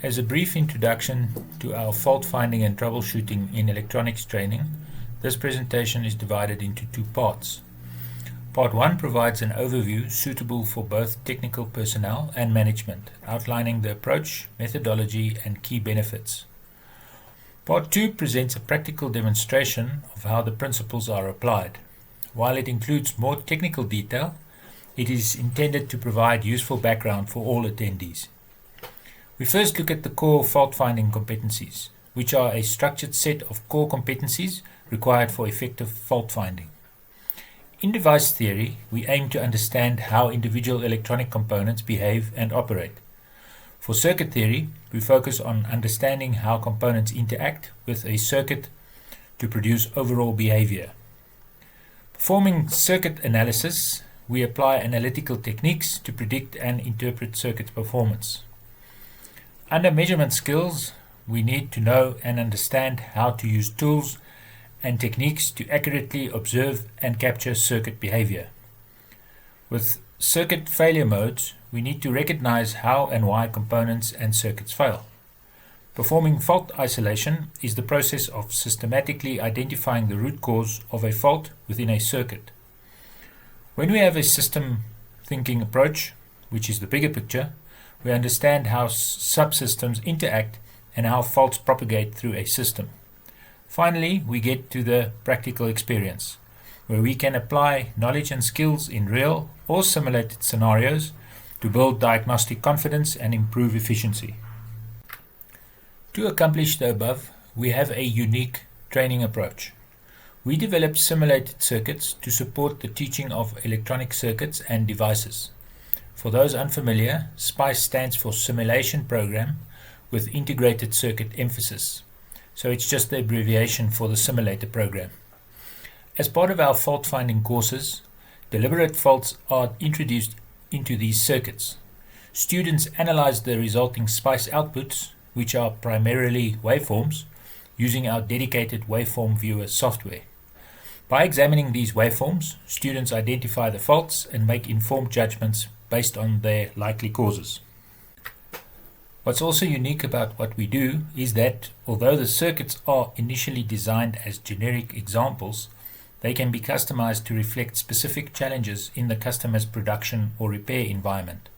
As a brief introduction to our fault finding and troubleshooting in electronics training, this presentation is divided into two parts. Part 1 provides an overview suitable for both technical personnel and management, outlining the approach, methodology, and key benefits. Part 2 presents a practical demonstration of how the principles are applied. While it includes more technical detail, it is intended to provide useful background for all attendees. We first look at the core fault-finding competencies, which are a structured set of core competencies required for effective fault-finding. In device theory, we aim to understand how individual electronic components behave and operate. For circuit theory, we focus on understanding how components interact with a circuit to produce overall behavior. Performing circuit analysis, we apply analytical techniques to predict and interpret circuit performance. Under measurement skills, we need to know and understand how to use tools and techniques to accurately observe and capture circuit behavior. With circuit failure modes, we need to recognize how and why components and circuits fail. Performing fault isolation is the process of systematically identifying the root cause of a fault within a circuit. When we have a system thinking approach, which is the bigger picture, we understand how subsystems interact and how faults propagate through a system. Finally, we get to the practical experience, where we can apply knowledge and skills in real or simulated scenarios to build diagnostic confidence and improve efficiency. To accomplish the above, we have a unique training approach. We develop simulated circuits to support the teaching of electronic circuits and devices. For those unfamiliar, SPICE stands for Simulation Program with Integrated Circuit Emphasis. So it's just the abbreviation for the simulator program. As part of our fault-finding courses, deliberate faults are introduced into these circuits. Students analyze the resulting SPICE outputs, which are primarily waveforms, using our dedicated waveform viewer software. By examining these waveforms, students identify the faults and make informed judgments based on their likely causes. What's also unique about what we do is that although the circuits are initially designed as generic examples, they can be customized to reflect specific challenges in the customer's production or repair environment.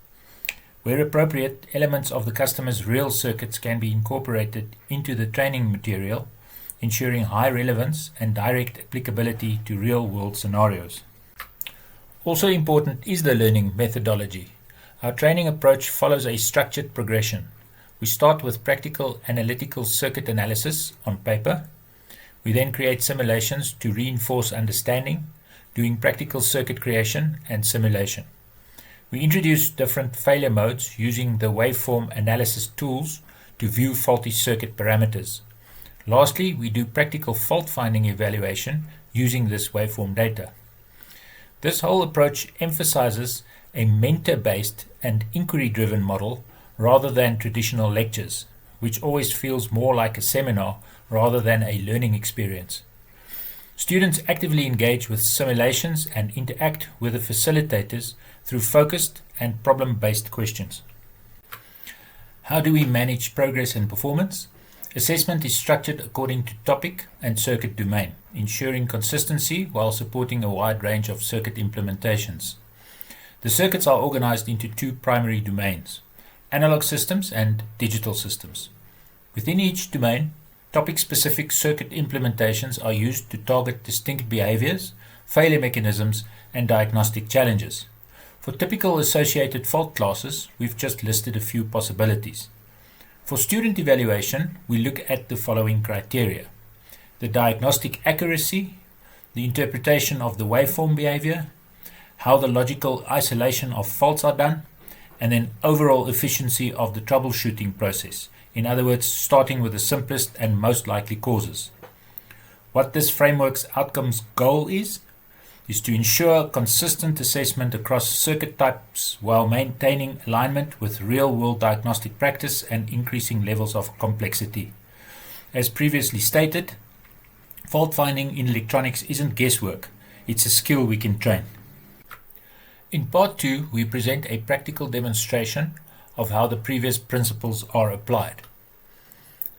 Where appropriate, elements of the customer's real circuits can be incorporated into the training material, ensuring high relevance and direct applicability to real-world scenarios. Also important is the learning methodology. Our training approach follows a structured progression. We start with practical analytical circuit analysis on paper. We then create simulations to reinforce understanding, doing practical circuit creation and simulation. We introduce different failure modes using the waveform analysis tools to view faulty circuit parameters. Lastly, we do practical fault-finding evaluation using this waveform data. This whole approach emphasizes a mentor-based and inquiry-driven model rather than traditional lectures, which always feels more like a seminar rather than a learning experience. Students actively engage with simulations and interact with the facilitators through focused and problem-based questions. How do we manage progress and performance? Assessment is structured according to topic and circuit domain, ensuring consistency while supporting a wide range of circuit implementations. The circuits are organized into two primary domains: analog systems and digital systems. Within each domain, topic-specific circuit implementations are used to target distinct behaviors, failure mechanisms, and diagnostic challenges. For typical associated fault classes, we've just listed a few possibilities. For student evaluation, we look at the following criteria: the diagnostic accuracy, the interpretation of the waveform behavior, how the logical isolation of faults are done, and then overall efficiency of the troubleshooting process. In other words, starting with the simplest and most likely causes. What this framework's outcomes goal is to ensure consistent assessment across circuit types while maintaining alignment with real-world diagnostic practice and increasing levels of complexity. As previously stated, fault finding in electronics isn't guesswork, it's a skill we can train. In part 2, we present a practical demonstration of how the previous principles are applied.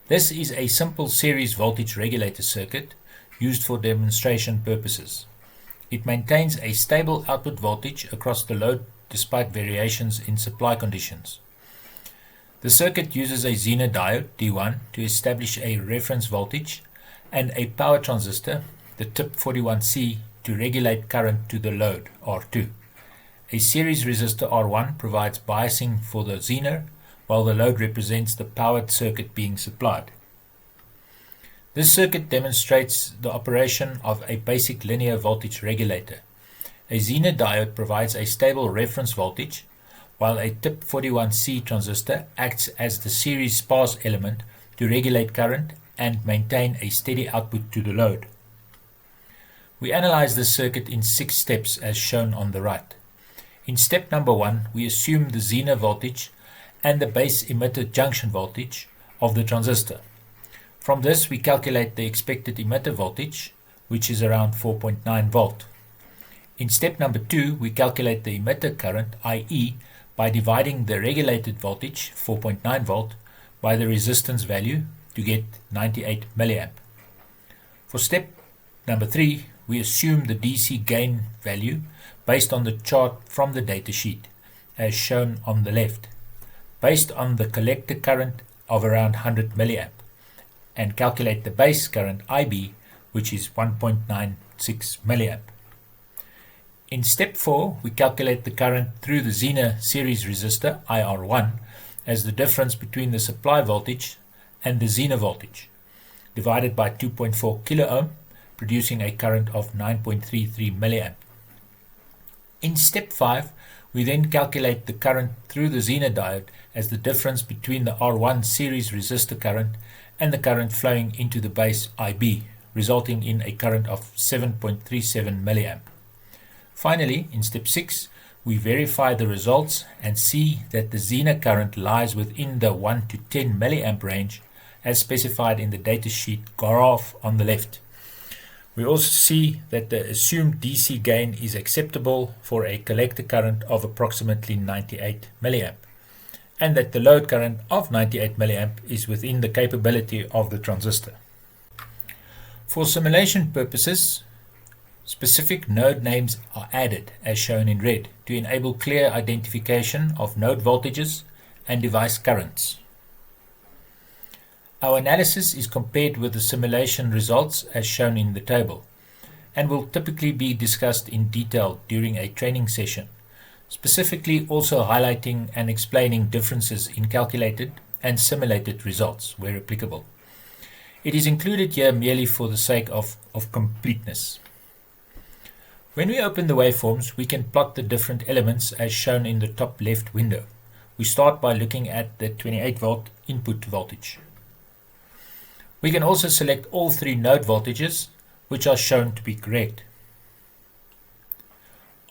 This is a simple series voltage regulator circuit used for demonstration purposes. It maintains a stable output voltage across the load despite variations in supply conditions. The circuit uses a Zener Diode D1 to establish a reference voltage and a power transistor, the tip 41C, to regulate current to the load R2. A series resistor R1 provides biasing for the Zener, while the load represents the powered circuit being supplied. This circuit demonstrates the operation of a basic linear voltage regulator. A Zener diode provides a stable reference voltage, while a tip 41C transistor acts as the series sparse element to regulate current and maintain a steady output to the load. We analyze this circuit in 6 steps as shown on the right. In step number 1, we assume the Zener voltage and the base emitter junction voltage of the transistor. From this, we calculate the expected emitter voltage, which is around 4.9 volt. In step number 2, we calculate the emitter current, IE, by dividing the regulated voltage, 4.9 volt, by the resistance value to get 98 milliamp. For step number 3, we assume the DC gain value based on the chart from the datasheet, as shown on the left, based on the collector current of around 100 milliamp, and calculate the base current IB, which is 1.96 milliamp. In step 4, we calculate the current through the Zener series resistor, IR1, as the difference between the supply voltage and the Zener voltage, divided by 2.4 kilo ohm, producing a current of 9.33 milliamp. In step 5, we then calculate the current through the Zener diode as the difference between the R1 series resistor current and the current flowing into the base IB, resulting in a current of 7.37 milliamp. Finally, in step 6, we verify the results and see that the Zener current lies within the 1 to 10 milliamp range as specified in the datasheet graph on the left. We also see that the assumed DC gain is acceptable for a collector current of approximately 98 milliamp, and that the load current of 98 milliamp is within the capability of the transistor. For simulation purposes, specific node names are added as shown in red to enable clear identification of node voltages and device currents. Our analysis is compared with the simulation results as shown in the table, and will typically be discussed in detail during a training session, specifically also highlighting and explaining differences in calculated and simulated results where applicable. It is included here merely for the sake of completeness. When we open the waveforms, we can plot the different elements as shown in the top left window. We start by looking at the 28 volt input voltage. We can also select all 3 node voltages, which are shown to be correct.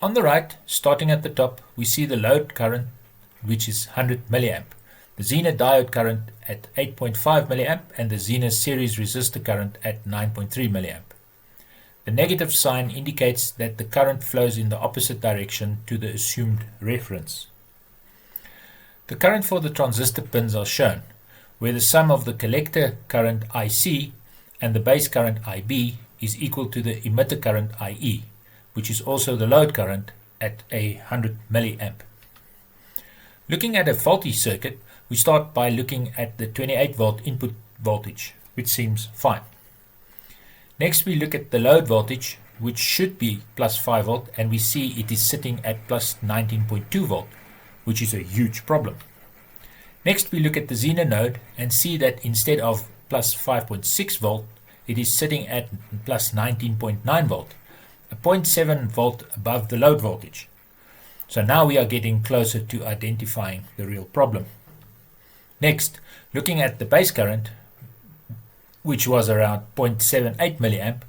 On the right, starting at the top, we see the load current, which is 100 milliamp, the Zener diode current at 8.5 milliamp, and the Zener series resistor current at 9.3 milliamp. The negative sign indicates that the current flows in the opposite direction to the assumed reference. The current for the transistor pins are shown, where the sum of the collector current IC and the base current IB is equal to the emitter current IE, which is also the load current at 100 milliamp. Looking at a faulty circuit, we start by looking at the 28 volt input voltage, which seems fine. Next we look at the load voltage, which should be plus 5 volt, and we see it is sitting at plus 19.2 volt, which is a huge problem. Next we look at the Zener node and see that instead of plus 5.6 volt, it is sitting at plus 19.9 volt, a 0.7 volt above the load voltage. So now we are getting closer to identifying the real problem. Next, looking at the base current, which was around 0.78 milliamp,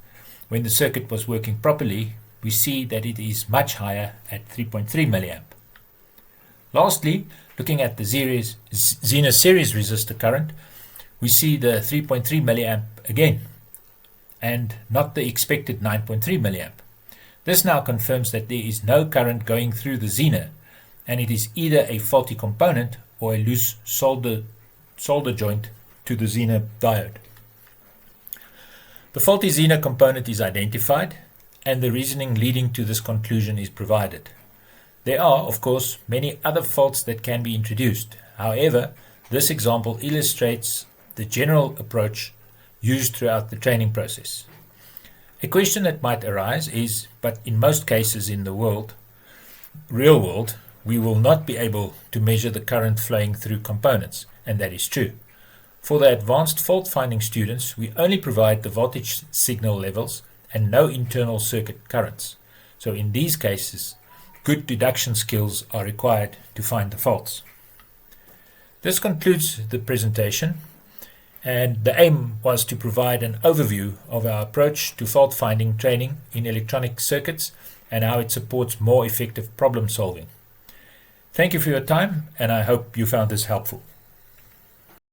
when the circuit was working properly, we see that it is much higher at 3.3 milliamp. Lastly, looking at the Zener series resistor current, we see the 3.3 milliamp again, and not the expected 9.3 milliamp. This now confirms that there is no current going through the Zener, and it is either a faulty component or a loose solder joint to the Zener diode. The faulty Zener component is identified, and the reasoning leading to this conclusion is provided. There are, of course, many other faults that can be introduced. However, this example illustrates the general approach used throughout the training process. A question that might arise is, but in most cases in the real world, we will not be able to measure the current flowing through components, and that is true. For the advanced fault-finding students, we only provide the voltage signal levels and no internal circuit currents. So in these cases, good deduction skills are required to find the faults. This concludes the presentation, and the aim was to provide an overview of our approach to fault-finding training in electronic circuits and how it supports more effective problem solving. Thank you for your time, and I hope you found this helpful.